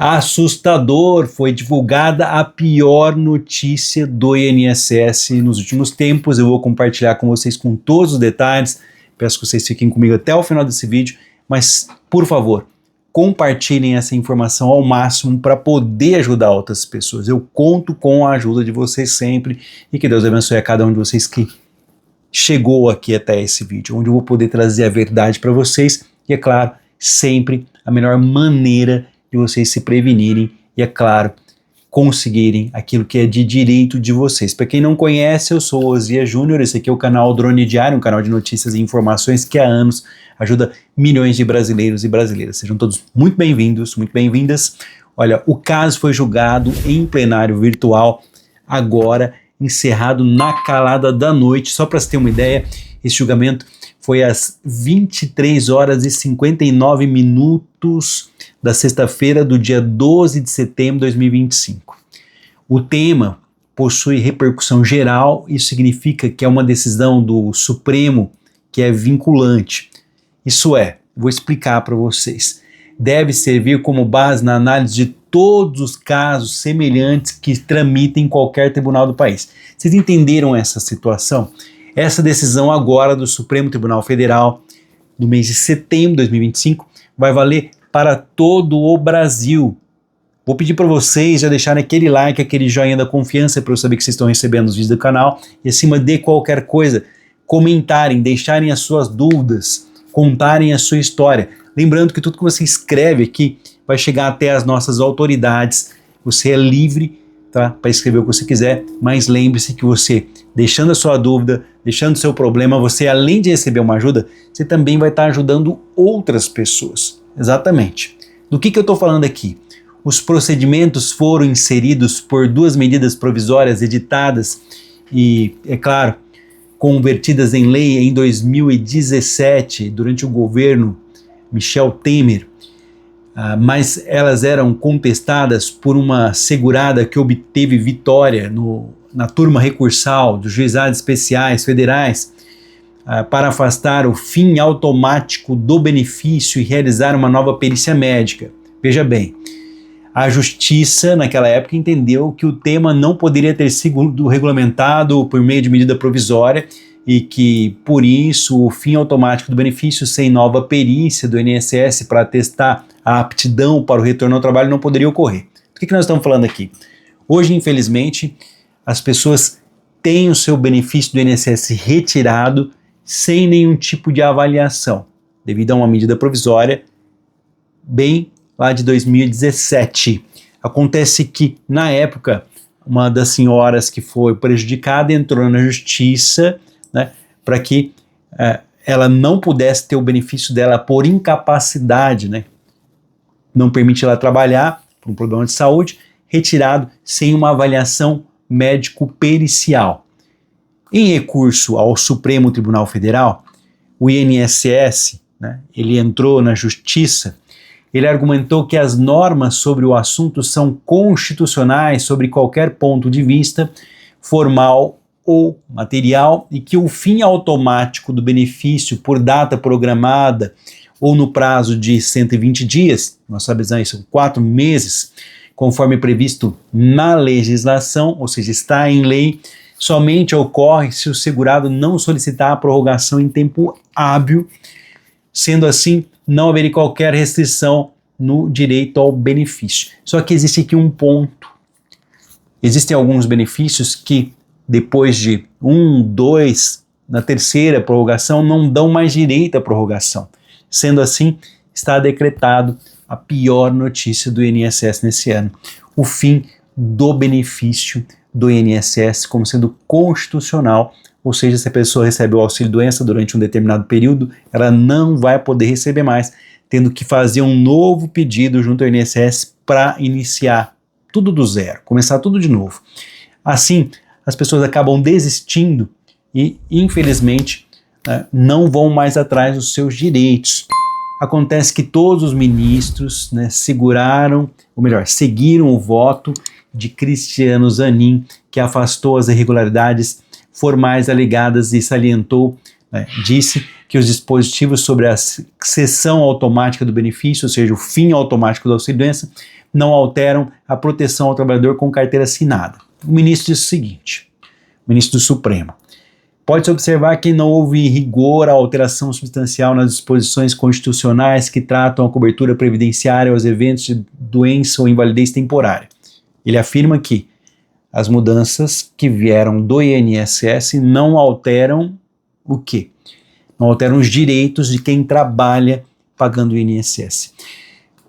Assustador, foi divulgada a pior notícia do INSS nos últimos tempos. Eu vou compartilhar com vocês com todos os detalhes. Peço que vocês fiquem comigo até o final desse vídeo, mas, por favor, compartilhem essa informação ao máximo para poder ajudar outras pessoas. Eu conto com a ajuda de vocês sempre e que Deus abençoe a cada um de vocês que chegou aqui até esse vídeo, onde eu vou poder trazer a verdade para vocês e, é claro, sempre a melhor maneira de vocês se prevenirem e, é claro, conseguirem aquilo que é de direito de vocês. Para quem não conhece, eu sou o Osias Júnior, esse aqui é o canal Drone Diário, um canal de notícias e informações que há anos ajuda milhões de brasileiros e brasileiras. Sejam todos muito bem-vindos, muito bem-vindas. Olha, o caso foi julgado em plenário virtual, agora encerrado na calada da noite. Só para você ter uma ideia, esse julgamento foi às 23 horas e 59 minutos da sexta-feira do dia 12 de setembro de 2025. O tema possui repercussão geral, isso significa que é uma decisão do Supremo que é vinculante. Isso é, vou explicar para vocês, deve servir como base na análise de todos os casos semelhantes que tramitem em qualquer tribunal do país. Vocês entenderam essa situação? Essa decisão agora do Supremo Tribunal Federal, no mês de setembro de 2025, vai valer para todo o Brasil. Vou pedir para vocês já deixarem aquele like, aquele joinha da confiança para eu saber que vocês estão recebendo os vídeos do canal. E acima de qualquer coisa, comentarem, deixarem as suas dúvidas, contarem a sua história. Lembrando que tudo que você escreve aqui vai chegar até as nossas autoridades. Você é livre, tá, para escrever o que você quiser, mas lembre-se que você, deixando a sua dúvida, deixando o seu problema, você, além de receber uma ajuda, você também vai estar ajudando outras pessoas. Exatamente. Do que eu estou falando aqui? Os procedimentos foram inseridos por duas medidas provisórias editadas e, é claro, convertidas em lei em 2017, durante o governo Michel Temer, mas elas eram contestadas por uma segurada que obteve vitória na turma recursal dos juizados especiais federais para afastar o fim automático do benefício e realizar uma nova perícia médica. Veja bem, a justiça naquela época entendeu que o tema não poderia ter sido regulamentado por meio de medida provisória e que, por isso, o fim automático do benefício sem nova perícia do INSS para atestar a aptidão para o retorno ao trabalho não poderia ocorrer. Do que nós estamos falando aqui? Hoje, infelizmente, as pessoas têm o seu benefício do INSS retirado sem nenhum tipo de avaliação, devido a uma medida provisória bem lá de 2017. Acontece que, na época, uma das senhoras que foi prejudicada entrou na justiça, né, para que ela não pudesse ter o benefício dela por incapacidade, né, não permite ela trabalhar por um problema de saúde, retirado sem uma avaliação médico-pericial. Em recurso ao Supremo Tribunal Federal, o INSS, né, ele entrou na justiça, ele argumentou que as normas sobre o assunto são constitucionais sobre qualquer ponto de vista, formal ou material, e que o fim automático do benefício por data programada ou no prazo de 120 dias, nós sabemos isso, são 4 meses, conforme previsto na legislação, ou seja, está em lei, somente ocorre se o segurado não solicitar a prorrogação em tempo hábil. Sendo assim, não haveria qualquer restrição no direito ao benefício. Só que existe aqui um ponto. Existem alguns benefícios que, depois de 1, 2, na terceira prorrogação, não dão mais direito à prorrogação. Sendo assim, está decretado a pior notícia do INSS nesse ano. O fim do benefício do INSS como sendo constitucional, ou seja, se a pessoa recebe o auxílio-doença durante um determinado período, ela não vai poder receber mais, tendo que fazer um novo pedido junto ao INSS para iniciar tudo do zero, começar tudo de novo. Assim, as pessoas acabam desistindo e, infelizmente, não vão mais atrás dos seus direitos. Acontece que todos os ministros, né, seguiram o voto de Cristiano Zanin, que afastou as irregularidades formais alegadas e salientou, disse que os dispositivos sobre a cessão automática do benefício, ou seja, o fim automático do auxílio-doença, não alteram a proteção ao trabalhador com carteira assinada. O ministro disse o seguinte, o ministro do Supremo: pode-se observar que não houve rigor à alteração substancial nas disposições constitucionais que tratam a cobertura previdenciária aos eventos de doença ou invalidez temporária. Ele afirma que as mudanças que vieram do INSS não alteram o quê? Não alteram os direitos de quem trabalha pagando o INSS.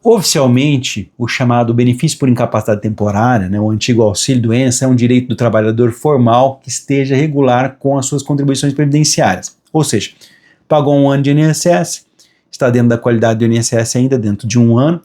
Oficialmente, o chamado benefício por incapacidade temporária, o antigo auxílio-doença, é um direito do trabalhador formal que esteja regular com as suas contribuições previdenciárias. Ou seja, pagou um ano de INSS, está dentro da qualidade do INSS ainda dentro de um ano,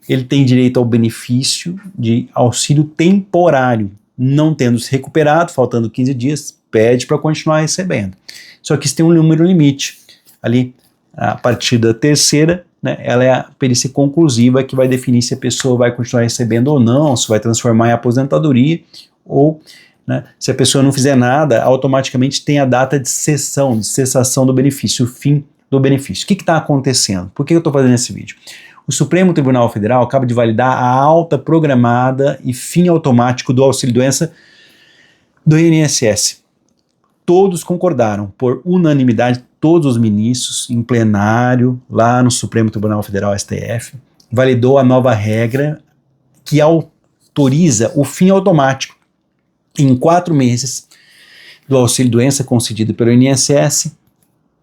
ele tem direito ao benefício de auxílio temporário. Não tendo se recuperado, faltando 15 dias, pede para continuar recebendo. Só que isso tem um número limite. Ali, a partir da terceira, ela é a perícia conclusiva que vai definir se a pessoa vai continuar recebendo ou não, se vai transformar em aposentadoria ou se a pessoa não fizer nada, automaticamente tem a data de cessação do benefício, o fim do benefício. O que está acontecendo? Por que eu estou fazendo esse vídeo? O Supremo Tribunal Federal acaba de validar a alta programada e fim automático do auxílio-doença do INSS. Todos concordaram, por unanimidade, todos os ministros em plenário, lá no Supremo Tribunal Federal, STF, validou a nova regra que autoriza o fim automático em 4 meses do auxílio-doença concedido pelo INSS,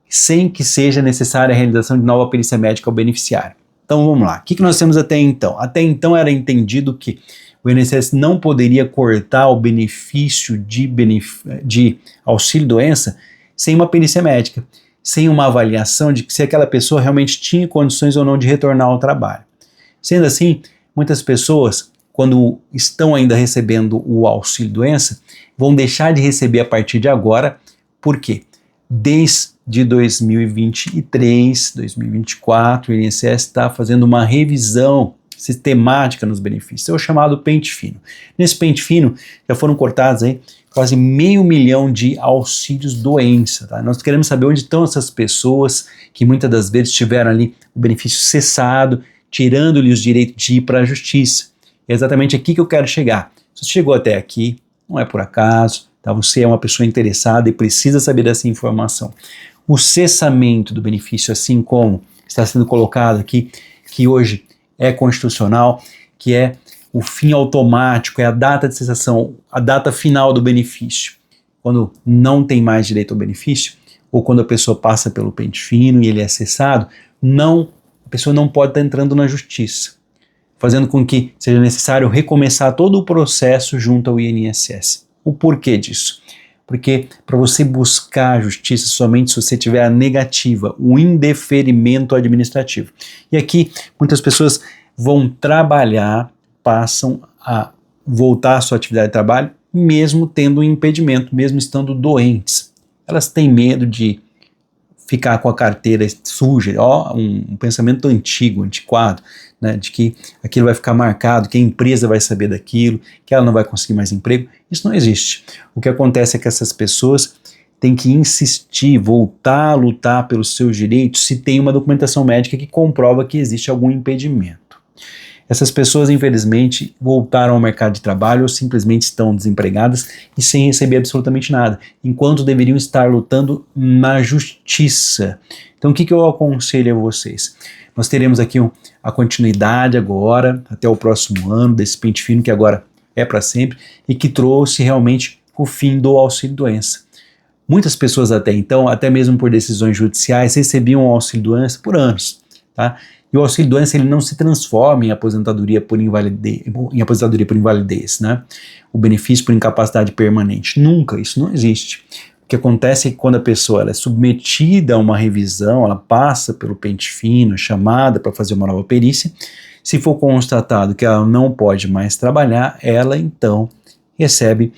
sem que seja necessária a realização de nova perícia médica ao beneficiário. Então vamos lá, o que nós temos até então? Até então era entendido que o INSS não poderia cortar o benefício de auxílio-doença sem uma perícia médica, sem uma avaliação de se aquela pessoa realmente tinha condições ou não de retornar ao trabalho. Sendo assim, muitas pessoas, quando estão ainda recebendo o auxílio-doença, vão deixar de receber a partir de agora. Por quê? Desde 2023, 2024, o INSS está fazendo uma revisão sistemática nos benefícios. É o chamado pente fino. Nesse pente fino já foram cortados aí quase 500 mil de auxílios doença. Tá? Nós queremos saber onde estão essas pessoas que muitas das vezes tiveram ali o benefício cessado, tirando-lhe os direitos de ir para a justiça. É exatamente aqui que eu quero chegar. Se você chegou até aqui, não é por acaso, tá? Você é uma pessoa interessada e precisa saber dessa informação. O cessamento do benefício, assim como está sendo colocado aqui, que hoje é constitucional, que é o fim automático, é a data de cessação, a data final do benefício. Quando não tem mais direito ao benefício, ou quando a pessoa passa pelo pente fino e ele é cessado, a pessoa não pode estar entrando na justiça, fazendo com que seja necessário recomeçar todo o processo junto ao INSS. O porquê disso? Porque para você buscar a justiça somente se você tiver a negativa, o indeferimento administrativo. E aqui muitas pessoas vão trabalhar, passam a voltar à sua atividade de trabalho, mesmo tendo um impedimento, mesmo estando doentes. Elas têm medo de ficar com a carteira suja, um pensamento antigo, antiquado, de que aquilo vai ficar marcado, que a empresa vai saber daquilo, que ela não vai conseguir mais emprego. Isso não existe. O que acontece é que essas pessoas têm que insistir, voltar a lutar pelos seus direitos se tem uma documentação médica que comprova que existe algum impedimento. Essas pessoas, infelizmente, voltaram ao mercado de trabalho ou simplesmente estão desempregadas e sem receber absolutamente nada, enquanto deveriam estar lutando na justiça. Então, o que eu aconselho a vocês? Nós teremos aqui a continuidade agora, até o próximo ano, desse pente fino que agora é para sempre e que trouxe realmente o fim do auxílio-doença. Muitas pessoas até então, até mesmo por decisões judiciais, recebiam o auxílio-doença por anos, tá? E o auxílio-doença ele não se transforma em aposentadoria por invalidez, né? O benefício por incapacidade permanente. Nunca, isso não existe. O que acontece é que quando a pessoa ela é submetida a uma revisão, ela passa pelo pente fino, chamada para fazer uma nova perícia, se for constatado que ela não pode mais trabalhar, ela então recebe,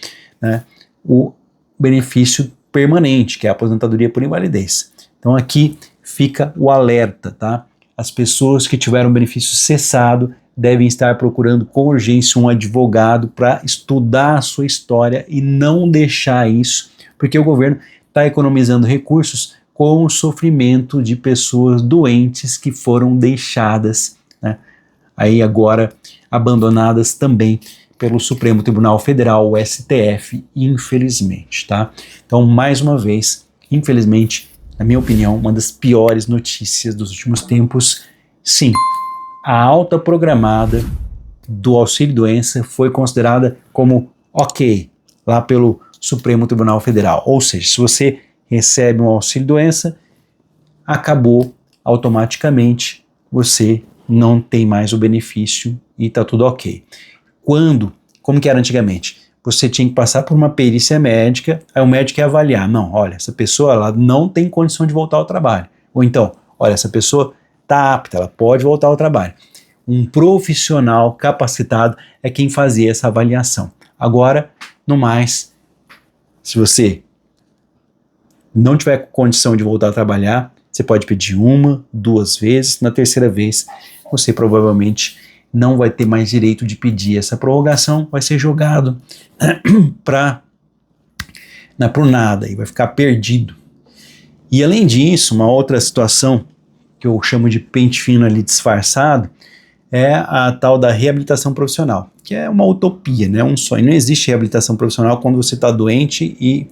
o benefício permanente, que é a aposentadoria por invalidez. Então aqui fica o alerta, tá? As pessoas que tiveram o benefício cessado devem estar procurando com urgência um advogado para estudar a sua história e não deixar isso, porque o governo está economizando recursos com o sofrimento de pessoas doentes que foram deixadas, né, aí agora abandonadas também pelo Supremo Tribunal Federal, o STF, infelizmente, tá? Então, mais uma vez, infelizmente, na minha opinião, uma das piores notícias dos últimos tempos. Sim, a alta programada do auxílio-doença foi considerada como ok lá pelo Supremo Tribunal Federal. Ou seja, se você recebe um auxílio-doença, acabou automaticamente, você não tem mais o benefício e está tudo ok. Como que era antigamente? Você tinha que passar por uma perícia médica, aí o médico ia avaliar, não, olha, essa pessoa ela não tem condição de voltar ao trabalho. Ou então, olha, essa pessoa está apta, ela pode voltar ao trabalho. Um profissional capacitado é quem fazia essa avaliação. Agora, no mais, se você não tiver condição de voltar a trabalhar, você pode pedir 1, 2 vezes, na terceira vez você provavelmente não vai ter mais direito de pedir essa prorrogação, vai ser jogado para o nada e vai ficar perdido. E além disso, uma outra situação que eu chamo de pente fino ali disfarçado é a tal da reabilitação profissional, que é uma utopia, né? Um sonho. Não existe reabilitação profissional quando você está doente e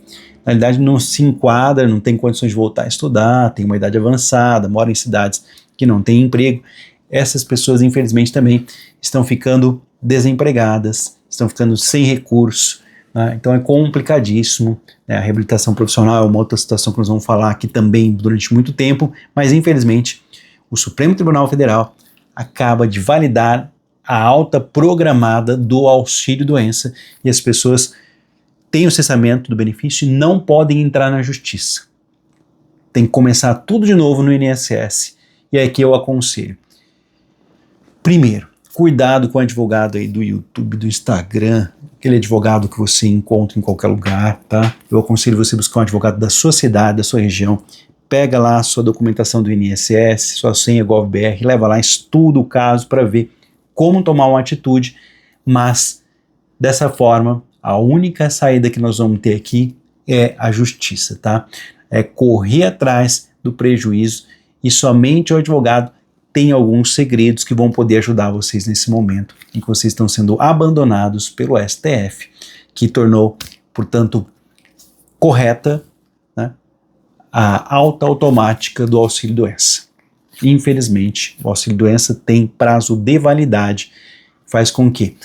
na realidade não se enquadra, não tem condições de voltar a estudar, tem uma idade avançada, mora em cidades que não tem emprego. Essas pessoas, infelizmente, também estão ficando desempregadas, estão ficando sem recurso, né? Então é complicadíssimo, né? A reabilitação profissional é uma outra situação que nós vamos falar aqui também durante muito tempo, mas infelizmente o Supremo Tribunal Federal acaba de validar a alta programada do auxílio-doença e as pessoas têm o cessamento do benefício e não podem entrar na justiça. Tem que começar tudo de novo no INSS. E é aqui eu aconselho. Primeiro, cuidado com o advogado aí do YouTube, do Instagram, aquele advogado que você encontra em qualquer lugar, tá? Eu aconselho você buscar um advogado da sua cidade, da sua região. Pega lá a sua documentação do INSS, sua senha GovBR, leva lá, estuda o caso para ver como tomar uma atitude, mas dessa forma, a única saída que nós vamos ter aqui é a justiça, tá? É correr atrás do prejuízo e somente o advogado tem alguns segredos que vão poder ajudar vocês nesse momento em que vocês estão sendo abandonados pelo STF, que tornou, portanto, correta, né, a alta automática do auxílio-doença. Infelizmente, o auxílio-doença tem prazo de validade, faz com que,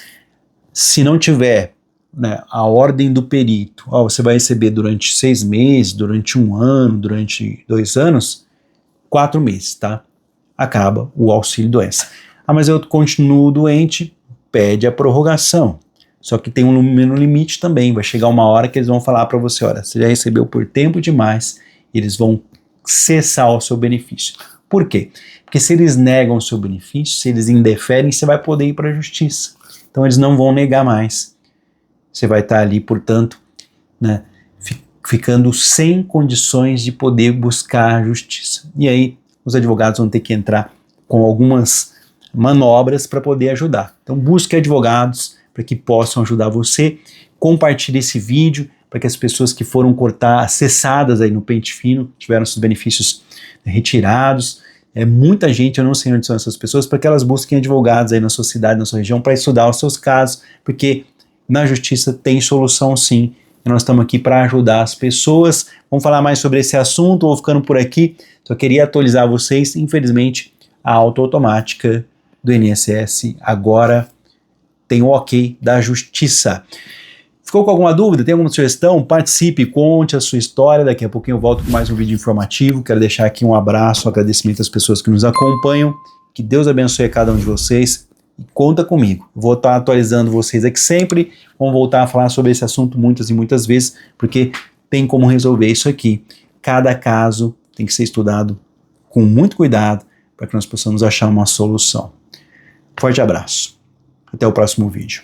se não tiver, né, a ordem do perito, você vai receber durante 6 meses, durante 1 ano, durante 2 anos, 4 meses, tá? Acaba o auxílio-doença. Mas eu continuo doente, pede a prorrogação. Só que tem um número limite também, vai chegar uma hora que eles vão falar para você, olha, você já recebeu por tempo demais, eles vão cessar o seu benefício. Por quê? Porque se eles negam o seu benefício, se eles indeferem, você vai poder ir para a justiça. Então eles não vão negar mais. Você vai estar ali, portanto, né, ficando sem condições de poder buscar a justiça. E aí os advogados vão ter que entrar com algumas manobras para poder ajudar. Então busque advogados para que possam ajudar você. Compartilhe esse vídeo para que as pessoas que foram cessadas aí no pente fino, tiveram seus benefícios retirados. Muita gente, eu não sei onde são essas pessoas, para que elas busquem advogados aí na sua cidade, na sua região, para estudar os seus casos, porque na justiça tem solução sim. E nós estamos aqui para ajudar as pessoas. Vamos falar mais sobre esse assunto, vou ficando por aqui. Só queria atualizar vocês, infelizmente, a alta automática do INSS agora tem o ok da justiça. Ficou com alguma dúvida? Tem alguma sugestão? Participe, conte a sua história. Daqui a pouquinho eu volto com mais um vídeo informativo. Quero deixar aqui um abraço, um agradecimento às pessoas que nos acompanham. Que Deus abençoe a cada um de vocês. E conta comigo. Vou estar atualizando vocês aqui sempre. Vamos voltar a falar sobre esse assunto muitas e muitas vezes, porque tem como resolver isso aqui. Cada caso tem que ser estudado com muito cuidado para que nós possamos achar uma solução. Forte abraço. Até o próximo vídeo.